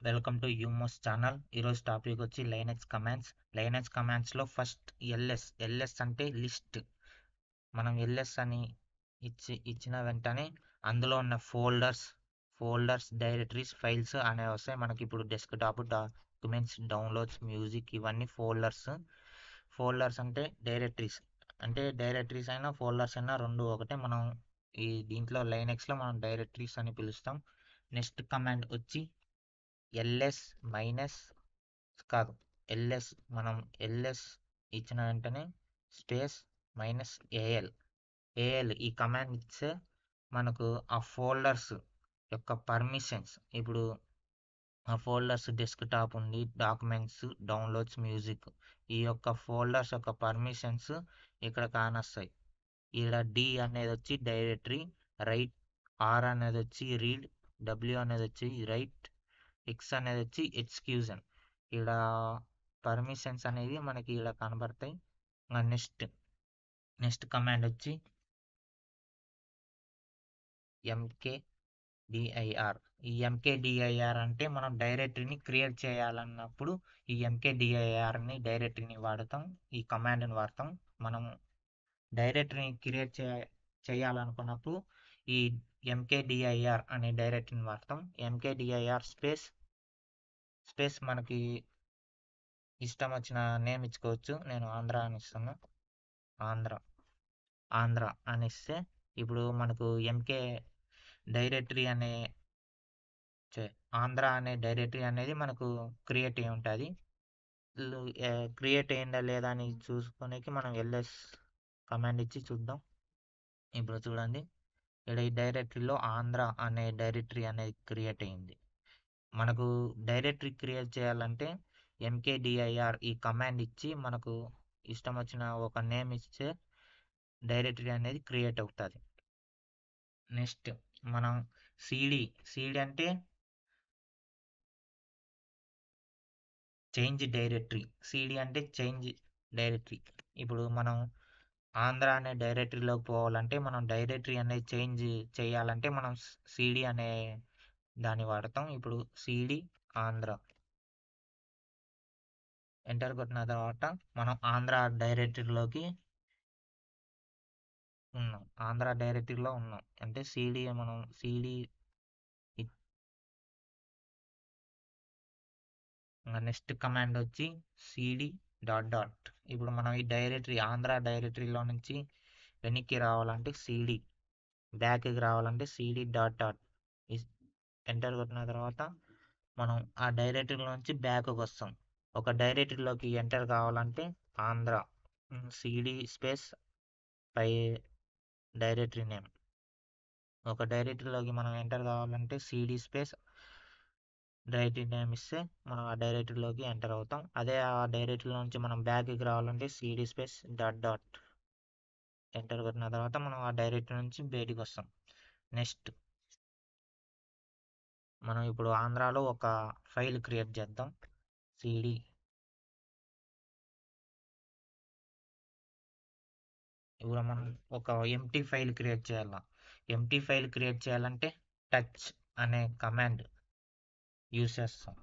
Welcome to యూమోస్ channel. ఈరోజు topic వచ్చి లైనక్స్ కమాండ్స్. లైనక్స్ కమాండ్స్లో ఫస్ట్ ఎల్ఎస్ అంటే లిస్ట్. మనం ఎల్ఎస్ అని ఇచ్చిన వెంటనే అందులో ఉన్న ఫోల్డర్స్ డైరెటరీస్ ఫైల్స్ అనేవి వస్తాయి. మనకి ఇప్పుడు డెస్క్టాప్, డాక్యుమెంట్స్, డౌన్లోడ్స్, మ్యూజిక్ ఇవన్నీ ఫోల్డర్స్ అంటే డైరెటరీస్ అయినా ఫోల్డర్స్ అయినా రెండు ఒకటే. మనం దీంట్లో లైనక్స్లో మనం డైరెటరీస్ అని పిలుస్తాం. నెక్స్ట్ కమాండ్ వచ్చి ఎల్ఎస్ మైనస్ కాదు ఎల్ఎస్ మనం ఎల్ఎస్ ఇచ్చిన వెంటనే స్పేస్ మైనస్ ఏఎల్ ఈ కమాండ్ ఇస్తే మనకు ఆ ఫోల్డర్స్ యొక్క పర్మిషన్స్, ఇప్పుడు ఆ ఫోల్డర్స్ డెస్క్టాప్ ఉంది, డాక్యుమెంట్స్, డౌన్లోడ్స్, మ్యూజిక్, ఈ యొక్క ఫోల్డర్స్ యొక్క పర్మిషన్స్ ఇక్కడ కానొస్తాయి. ఇక్కడ డి అనేది వచ్చి డైరెటరీ, రైట్, ఆర్ అనేది వచ్చి రీడ్, డబ్ల్యూ అనేది వచ్చి రైట్, ఎక్స్ అనేది వచ్చి ఎక్స్క్యూజన్. ఇక్కడ పర్మిషన్స్ అనేవి మనకి ఇక్కడ కనబడతాయి. నెక్స్ట్ కమాండ్ వచ్చి ఎంకేడిఐఆర్. ఈ ఎంకేడిఐఆర్ అంటే మనం డైరెటరీని క్రియేట్ చేయాలన్నప్పుడు ఈ ఎంకేడిఐఆర్ని డైరెటరీని వాడతాం, ఈ కమాండ్ని వాడతాం. మనం డైరెటరీని క్రియేట్ చేయాలనుకున్నప్పుడు ఈ ఎంకేడిఐఆర్ అనే డైరెటరీని వాడతాం. ఎంకేడిఐఆర్ స్పేస్ మనకి ఇష్టం వచ్చిన నేమ్ ఇచ్చుకోవచ్చు. నేను ఆంధ్ర అని ఇస్తాను. ఆంధ్ర అని ఇస్తే ఇప్పుడు మనకు డైరెటరీ అనే ఆంధ్ర అనే డైరెటరీ అనేది మనకు క్రియేట్ అయి ఉంటుంది. క్రియేట్ అయిందా లేదా అని చూసుకోనికి మనం ఎల్ఎస్ కమాండ్ ఇచ్చి చూద్దాం. ఇప్పుడు చూడండి, ఇక్కడ ఈ డైరెటరీలో ఆంధ్ర అనే డైరెటరీ అనేది క్రియేట్ అయింది. మనకు డైరెటరీ క్రియేట్ చేయాలంటే ఎంకేడిఐఆర్ ఈ కమాండ్ ఇచ్చి మనకు ఇష్టం వచ్చిన ఒక నేమ్ ఇస్తే డైరెటరీ అనేది క్రియేట్ అవుతుంది. నెక్స్ట్ మనం సిడి అంటే చేంజ్ డైరెటరీ. ఇప్పుడు మనం ఆంధ్ర అనే డైరెటరీలోకి పోవాలంటే, మనం డైరెటరీ అనేది చేంజ్ చేయాలంటే మనం సిడి అనే దాన్ని వాడతాం. ఇప్పుడు సిడి ఆంధ్ర ఎంటర్ కొట్టిన తర్వాత మనం ఆంధ్ర డైరెటరీలో ఉన్నాం. అంటే మనం సిడి నెక్స్ట్ కమాండ్ వచ్చి సిడి డాట్. ఇప్పుడు మనం ఈ ఆంధ్ర డైరెటరీలో నుంచి వెనక్కి రావాలంటే బ్యాక్కి రావాలంటే సిడి డాట్ ఎంటర్ కొట్టిన తర్వాత మనం ఆ డైరెటరీలో నుంచి బ్యాక్కి వస్తాం. ఒక డైరెటరీలోకి ఎంటర్ కావాలంటే ఆంధ్ర సిడి స్పేస్ పై డైరెటరీ నేమ్. ఒక డైరెటరీలోకి మనం ఎంటర్ కావాలంటే సిడి స్పేస్ డైరెటరీ నేమ్ ఇస్తే మనం ఆ డైరెటరీలోకి ఎంటర్ అవుతాం. అదే ఆ డైరెటరీలో నుంచి మనం బ్యాక్కి రావాలంటే సిడి స్పేస్ డాట్ ఎంటర్ కొట్టిన తర్వాత మనం ఆ డైరెటరీ నుంచి బయటికి వస్తాం. నెక్స్ట్ మనం ఇప్పుడు ఆంధ్రాలో ఒక ఫైల్ క్రియేట్ చేద్దాం. సిడి ఇప్పుడు మనం ఒక ఎంటీ ఫైల్ క్రియేట్ చేయాలంటే టచ్ అనే కమాండ్ యూస్ చేస్తాం.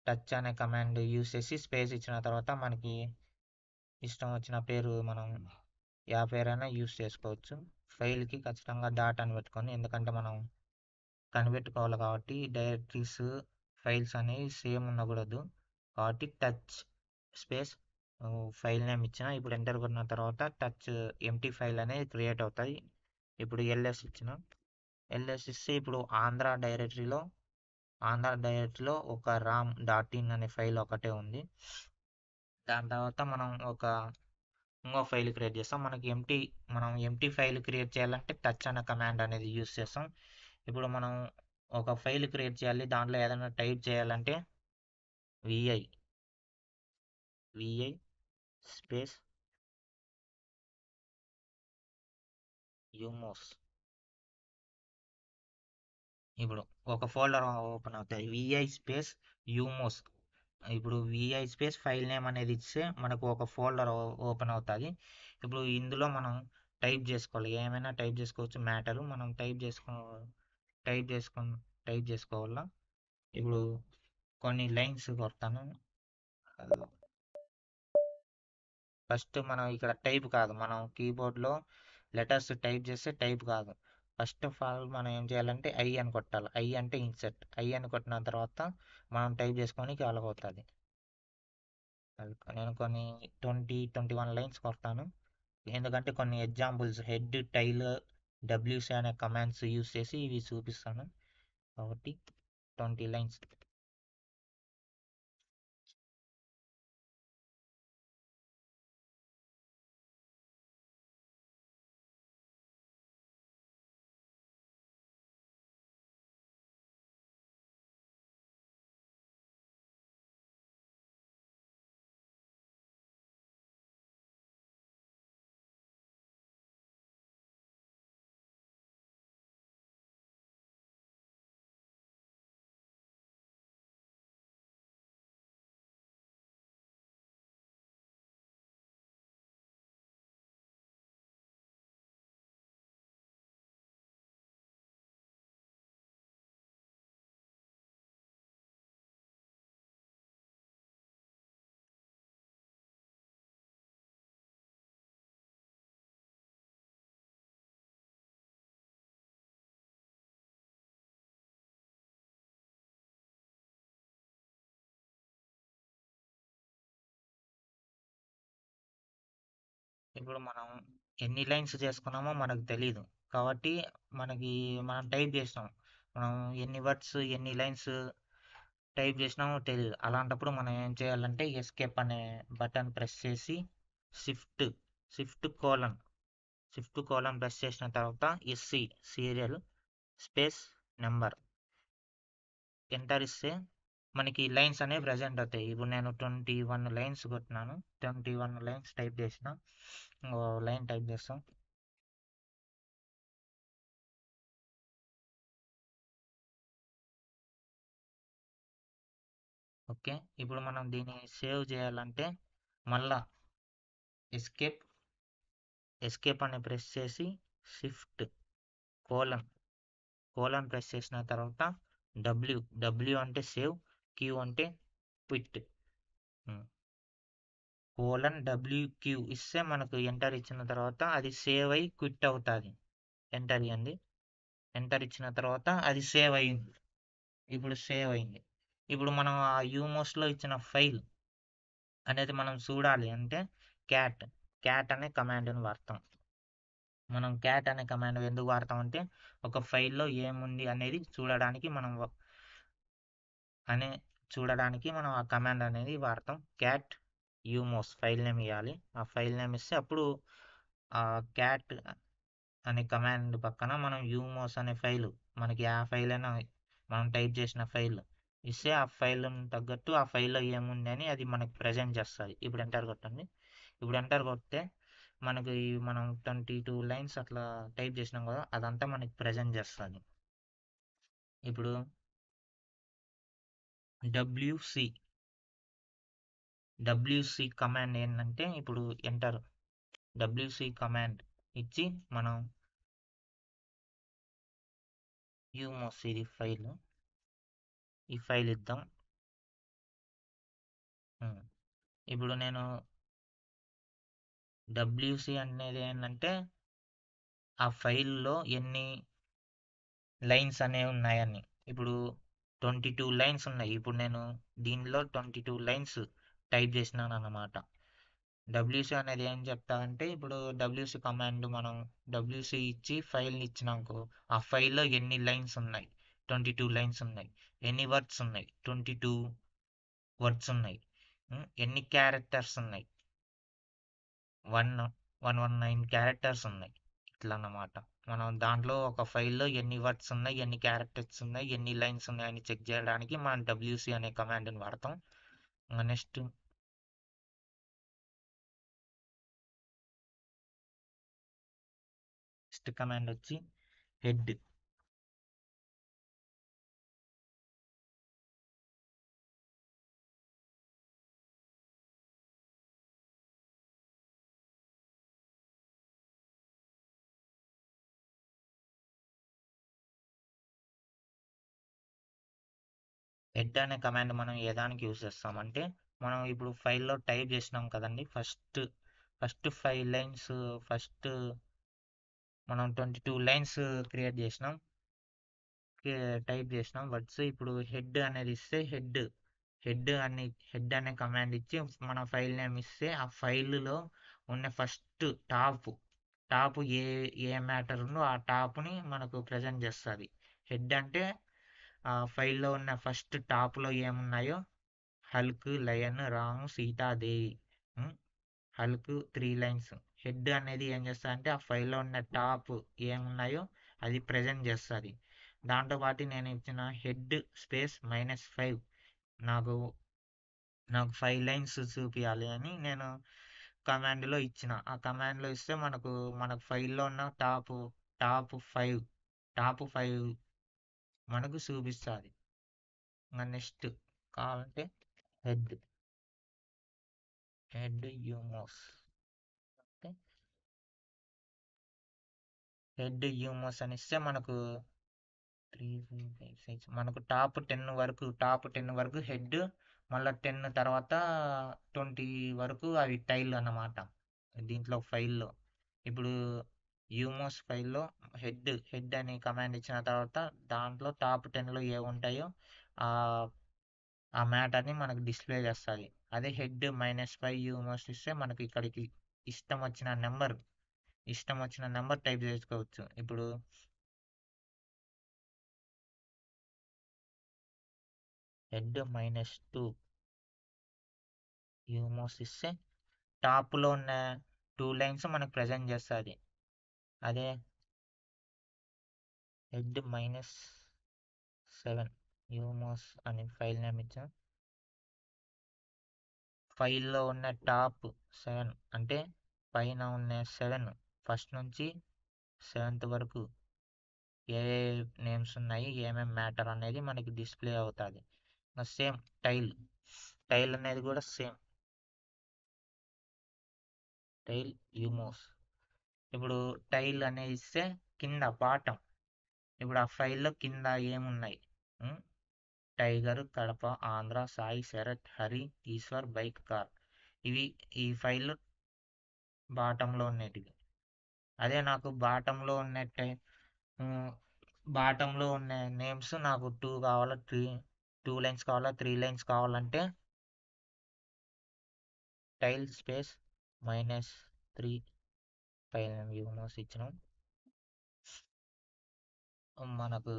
టచ్ అనే కమాండ్ యూస్ చేసి స్పేస్ ఇచ్చిన తర్వాత మనకి ఇష్టం వచ్చిన పేరు మనం పేరైనా యూస్ చేసుకోవచ్చు. ఫైల్కి ఖచ్చితంగా డాట్ అని పెట్టుకొని, ఎందుకంటే మనం కనిపెట్టుకోవాలి కాబట్టి డైరెక్టరీస్ ఫైల్స్ అనేవి సేమ్ ఉండకూడదు కాబట్టి టచ్ స్పేస్ ఫైల్ నేమ్ ఇచ్చిన. ఇప్పుడు ఎంటర్ కొట్టిన తర్వాత టచ్ ఎంటీ ఫైల్ అనేది క్రియేట్ అవుతుంది. ఇప్పుడు ఎల్ఎస్ ఇస్తే ఇప్పుడు ఆంధ్ర డైరెటరీలో ఒక ram.in అనే ఫైల్ ఒకటే ఉంది. దాని తర్వాత మనం ఇంకో ఫైల్ క్రియేట్ చేస్తాం. మనం ఎంటీ ఫైల్ క్రియేట్ చేయాలంటే టచ్ అనే కమాండ్ అనేది యూస్ చేస్తాం. ఇప్పుడు మనం ఒక ఫైల్ క్రియేట్ చేయాలి, దాంట్లో ఏదైనా టైప్ చేయాలంటే vi స్పేస్ యూమోస్. ఇప్పుడు ఒక ఫోల్డర్ ఓపెన్ అవుతుంది, vi స్పేస్ యూమోస్. ఇప్పుడు vi స్పేస్ ఫైల్ నేమ్ అనేది ఇస్తే మనకు ఒక ఫోల్డర్ ఓపెన్ అవుతుంది. ఇప్పుడు ఇందులో మనం టైప్ చేసుకోవాలి, ఏమైనా టైప్ చేసుకోవచ్చు. మ్యాటరు మనం టైప్ చేసుకోవాలా. ఇప్పుడు కొన్ని లైన్స్ కొడతాను. ఫస్ట్ మనం ఇక్కడ టైప్ కాదు, మనం కీబోర్డ్లో లెటర్స్ టైప్ చేస్తే టైప్ కాదు. ఫస్ట్ ఆఫ్ ఆల్ మనం ఏం చేయాలంటే ఐ అని కొట్టాలి. ఐ అంటే ఇన్సెట్. ఐ అని కొట్టిన తర్వాత మనం టైప్ చేసుకోనికి అలాగవుతుంది. నేను కొన్ని 21 లైన్స్ కొడతాను. ఎందుకంటే కొన్ని ఎగ్జాంపుల్స్ హెడ్, టైల్, డబ్ల్యూసీ అనే కమాండ్స్ యూస్ చేసి ఇవి చూపిస్తాను కాబట్టి 20 లైన్స్. ఇప్పుడు మనం ఎన్ని లైన్స్ చేసుకున్నామో మనకు తెలీదు కాబట్టి మనం టైప్ చేస్తాం. మనం ఎన్ని వర్డ్స్ ఎన్ని లైన్స్ టైప్ చేసినామో తెలియదు. అలాంటప్పుడు మనం ఏం చేయాలంటే ఎస్కేప్ అనే బటన్ ప్రెస్ చేసి షిఫ్ట్ షిఫ్ట్ కోలన్ ప్రెస్ చేసిన తర్వాత సీరియల్ స్పేస్ నెంబర్ ఎంటర్ ఇస్తే మనకి లైన్స్ అనేవి ప్రజెంట్ అవుతాయి. ఇప్పుడు నేను 21 లైన్స్ కొట్టినాను. 21 లైన్స్ టైప్ చేసిన. లైన్ టైప్ చేస్తాం. ఓకే, ఇప్పుడు మనం దీన్ని సేవ్ చేయాలంటే మళ్ళా ఎస్కేప్ ఎస్కేప్ అని ప్రెస్ చేసి షిఫ్ట్ కోలన్ కోలన్ ప్రెస్ చేసిన తర్వాత డబ్ల్యూ అంటే సేవ్, క్యూ అంటే క్విట్. కోలన్ ఇస్తే మనకు ఎంటర్ ఇచ్చిన తర్వాత అది సేవ్ అయ్యి క్విట్ అవుతుంది. ఎంటర్ ఇవ్వండి. ఎంటర్ ఇచ్చిన తర్వాత అది సేవ్ అయ్యింది. ఇప్పుడు సేవ్ అయింది. ఇప్పుడు మనం ఆ యూమోస్లో ఇచ్చిన ఫైల్ అనేది మనం చూడాలి అంటే క్యాట్ అనే కమాండ్ని వాడతాం. మనం క్యాట్ అనే కమాండ్ ఎందుకు వాడతాం అంటే ఒక ఫైల్లో ఏముంది అనేది చూడడానికి మనం ఆ కమాండ్ అనేది వాడతాం. క్యాట్ యూమోస్ ఫైల్ నేమ్ ఇవ్వాలి. ఆ ఫైల్ నేమ్ ఇస్తే అప్పుడు ఆ క్యాట్ అనే కమాండ్ పక్కన మనం యూమోస్ అనే ఫైల్, మనకి ఆ ఫైల్ అయినా మనం టైప్ చేసిన ఫైల్ ఇస్తే ఆ ఫైల్ తగ్గట్టు ఆ ఫైల్లో ఏముంది అని అది మనకు ప్రజెంట్ చేస్తుంది. ఇప్పుడు ఎంటర్ కొట్టండి. ఇప్పుడు ఎంటర్ కొడితే మనకి మనం 22 లైన్స్ అట్లా టైప్ చేసినాం కదా, అదంతా మనకి ప్రజెంట్ చేస్తుంది. ఇప్పుడు డబ్ల్యూసి కమాండ్ ఏంటంటే ఇప్పుడు ఎంటర్ డబ్ల్యూసి కమాండ్ ఇచ్చి మనం యూమోస్ ఈ ఫైల్ ఇద్దాం. ఇప్పుడు నేను డబ్ల్యూసి అనేది ఏంటంటే ఆ ఫైల్లో ఎన్ని లైన్స్ అనేవి ఉన్నాయని. ఇప్పుడు 22 లైన్స్ ఉన్నాయి. ఇప్పుడు నేను దీనిలో 22 లైన్స్ టైప్ చేసినాను అన్నమాట. డబ్ల్యూసి అనేది ఏం చెప్తా అంటే ఇప్పుడు డబ్ల్యూసి కమాండ్ మనం డబ్ల్యూసి ఇచ్చి ఫైల్ ఇచ్చినాకో ఆ ఫైల్లో ఎన్ని లైన్స్ ఉన్నాయి, 22 లైన్స్ ఉన్నాయి. ఎన్ని వర్డ్స్ ఉన్నాయి, 22 వర్డ్స్ ఉన్నాయి. ఎన్ని క్యారెక్టర్స్ ఉన్నాయి, 119 క్యారెక్టర్స్ ఉన్నాయి. ఇట్లా అన్నమాట. మనం దాంట్లో ఒక ఫైల్లో ఎన్ని వర్డ్స్ ఉన్నాయి, ఎన్ని క్యారెక్టర్స్ ఉన్నాయి, ఎన్ని లైన్స్ ఉన్నాయని చెక్ చేయడానికి మనం డబ్ల్యూసి అనే కమాండ్ని వాడతాం. నెక్స్ట్ కమాండ్ వచ్చి హెడ్ హెడ్ అనే కమాండ్ మనం ఏ దానికి యూజ్ చేస్తామంటే, మనం ఇప్పుడు ఫైల్లో టైప్ చేసినాం కదండి, ఫస్ట్ 5 లైన్స్, ఫస్ట్ మనం 22 లైన్స్ క్రియేట్ చేసినాం, టైప్ చేసినాం వర్డ్స్. ఇప్పుడు హెడ్ అనేది ఇస్తే హెడ్ అనే కమాండ్ ఇచ్చి మన ఫైల్ నేమ్ ఇస్తే, ఆ ఫైల్లో ఉన్న ఫస్ట్ టాప్ ఏ మ్యాటర్ ఉందో ఆ టాప్ని మనకు ప్రజెంట్ చేస్తుంది. హెడ్ అంటే ఆ ఫైల్లో ఉన్న ఫస్ట్ టాప్లో ఏమున్నాయో, హల్క్, లయన్, రాము, సీతాదేవి, హల్క్ 3 లైన్స్. హెడ్ అనేది ఏం చేస్తుంది అంటే, ఆ ఫైల్లో ఉన్న టాప్ ఏమున్నాయో అది ప్రజెంట్ చేస్తుంది. దాంతోపాటు నేను ఇచ్చిన హెడ్ స్పేస్ -5 నాకు నాకు 5 లైన్స్ చూపించాలి అని నేను కమాండ్లో ఇచ్చిన. ఆ కమాండ్లో ఇస్తే మనకు ఫైల్లో ఉన్న టాప్ ఫైవ్ మనకు చూపిస్తుంది. ఇంకా నెక్స్ట్ కావాలంటే హెడ్ యూమోస్, హెడ్ యూమోస్ అని ఇస్తే మనకు 3 4 5 6 మనకు టాప్ 10 వరకు హెడ్, మళ్ళీ 10 తర్వాత 20 వరకు అవి టైల్ అన్నమాట. దీంట్లో ఫైల్లో ఇప్పుడు యూమోస్ ఫైల్లో హెడ్ అని కమాండ్ ఇచ్చిన తర్వాత దాంట్లో టాప్ 10లో ఏ ఉంటాయో ఆ ఆ మ్యాటర్ని మనకు డిస్ప్లే చేస్తుంది. అదే హెడ్ -5 యూమోస్ ఇస్తే మనకి ఇక్కడికి ఇష్టం వచ్చిన నెంబర్ టైప్ చేసుకోవచ్చు. ఇప్పుడు హెడ్ -2 యూమోస్ ఇస్తే టాప్లో ఉన్న 2 లైన్స్ మనకు ప్రజెంట్ చేస్తుంది. అదే హెడ్ -7 యూమోస్ అని ఫైల్ నేమ్ ఇచ్చాం. ఫైల్లో ఉన్న టాప్ 7 అంటే పైన ఉన్న 7, ఫస్ట్ నుంచి 7th వరకు ఏ నేమ్స్ ఉన్నాయి, ఏమేమి మ్యాటర్ అనేది మనకి డిస్ప్లే అవుతుంది. సేమ్ టైల్ అనేది కూడా సేమ్ టైల్ యూమోస్. ఇప్పుడు టైల్ అనేది ఇస్తే కింద బాటం, ఇప్పుడు ఆ ఫైల్లో కింద ఏమున్నాయి, ఉమ్, tiger, Kadapa, Andhra, Sai, Sarath, Hari, Eshwar, bike, car. ఇవి ఈ ఫైల్ బాటంలో ఉండేటివి. అదే నాకు బాటంలో ఉన్న నేమ్స్ నాకు 2 లైన్స్ కావాలా, 3 లైన్స్ కావాలంటే టైల్ స్పేస్ -3 ఫైల్ నేమ్ యూమోస్ ఇచ్చినాం. మనకు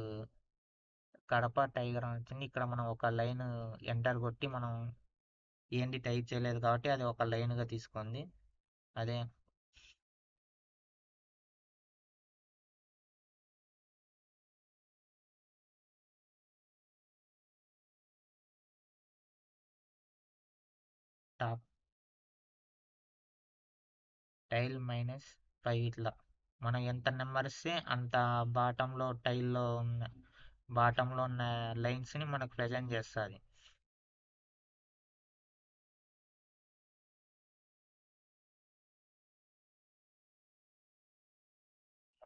కడప టైగర్ అని వచ్చింది. ఇక్కడ మనం ఒక లైన్ ఎంటర్ కొట్టి మనం ఏంటి టైప్ చేయలేదు కాబట్టి అది ఒక లైన్గా తీసుకుంది. అదే టాప్ టైల్ -5 ఇట్లా మనం ఎంత నెంబర్ ఇస్తే అంత బాటంలో ఉన్న లైన్స్ని మనకు ప్రజెంట్ చేస్తుంది.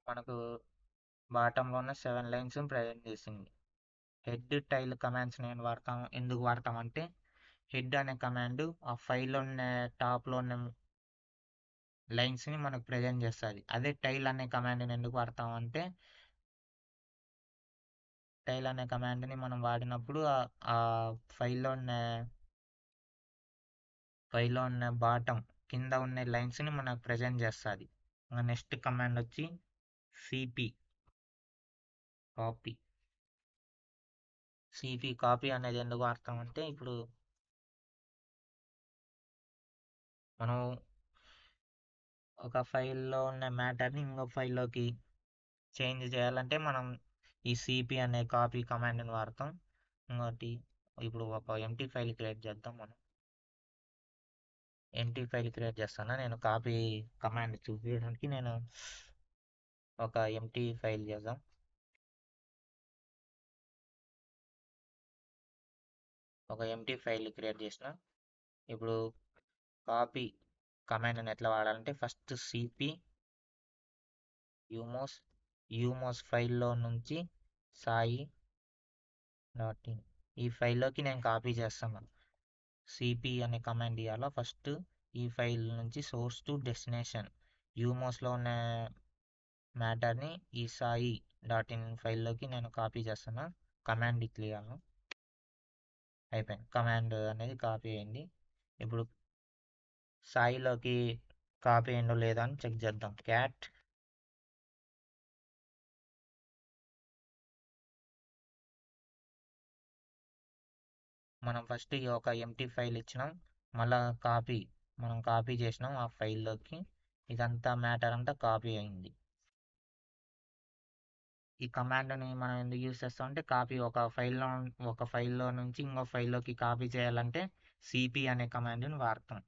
మనకు బాటంలో ఉన్న 7 లైన్స్ ప్రజెంట్ చేసింది. హెడ్ టైల్ కమాండ్స్ ఎందుకు వాడతామంటే, హెడ్ అనే కమాండ్ ఆ ఫైల్లో ఉన్న టాప్లో ఉన్న లైన్స్ని మనకు ప్రజెంట్ చేస్తుంది. అదే టైల్ అనే కమాండ్ని ఎందుకు వాడతామంటే, టైల్ అనే కమాండ్ని మనం వాడినప్పుడు ఆ ఫైల్లో ఉన్న బాటం కింద ఉన్న లైన్స్ని మనకు ప్రజెంట్ చేస్తుంది. నెక్స్ట్ కమాండ్ వచ్చి సిపి కాపీ. సిపి కాపీ అనేది ఎందుకు వాడతామంటే, ఇప్పుడు మనం ఒక ఫైల్లో ఉన్న మ్యాటర్ని ఇంకో ఫైల్లోకి చేంజ్ చేయాలంటే మనం ఈ సిపి అనే కాపీ కమాండ్ని వాడతాం. ఇంకోటి ఇప్పుడు ఒక ఎంటీ ఫైల్ క్రియేట్ చేద్దాం. మనం ఎంటీ ఫైల్ క్రియేట్ చేస్తాను. నేను కాపీ కమాండ్ చూపించడానికి నేను ఒక ఎంటీ ఫైల్ చేద్దాం. ఒక ఎంటీ ఫైల్ క్రియేట్ చేసిన. ఇప్పుడు కాపీ కమాండ్ని ఎట్లా వాడాలంటే, ఫస్ట్ సిపి యూమోస్ ఫైల్లో నుంచి సాయి డాట్ ఇన్ ఈ ఫైల్లోకి నేను కాపీ చేస్తాను. సిపి అనే కమాండ్ ఇవ్వాలా. ఫస్ట్ ఈ ఫైల్ నుంచి సోర్స్ టు డెస్టినేషన్ యూమోస్లో ఉన్న మ్యాటర్ని ఈ సాయి డాట్ ఇన్ ఫైల్లోకి నేను కాపీ చేస్తాను. కమాండ్ ఇట్లియాను. అయిపోయింది, కమాండ్ అనేది కాపీ అయింది. ఇప్పుడు సాయిలోకి కాపీ అయిందో లేదా అని చెక్ చేద్దాం. క్యాట్ మనం ఫస్ట్ ఈ ఒక ఎంటీ ఫైల్ ఇచ్చినాం, మళ్ళా మనం కాపీ చేసినాం ఆ ఫైల్లోకి. ఇదంతా మ్యాటర్ అంతా కాపీ అయింది. ఈ కమాండ్ని మనం ఎందుకు యూస్ చేస్తాం అంటే కాపీ ఒక ఫైల్లో నుంచి ఇంకో ఫైల్లోకి కాపీ చేయాలంటే సిపి అనే కమాండ్ని వాడతాం.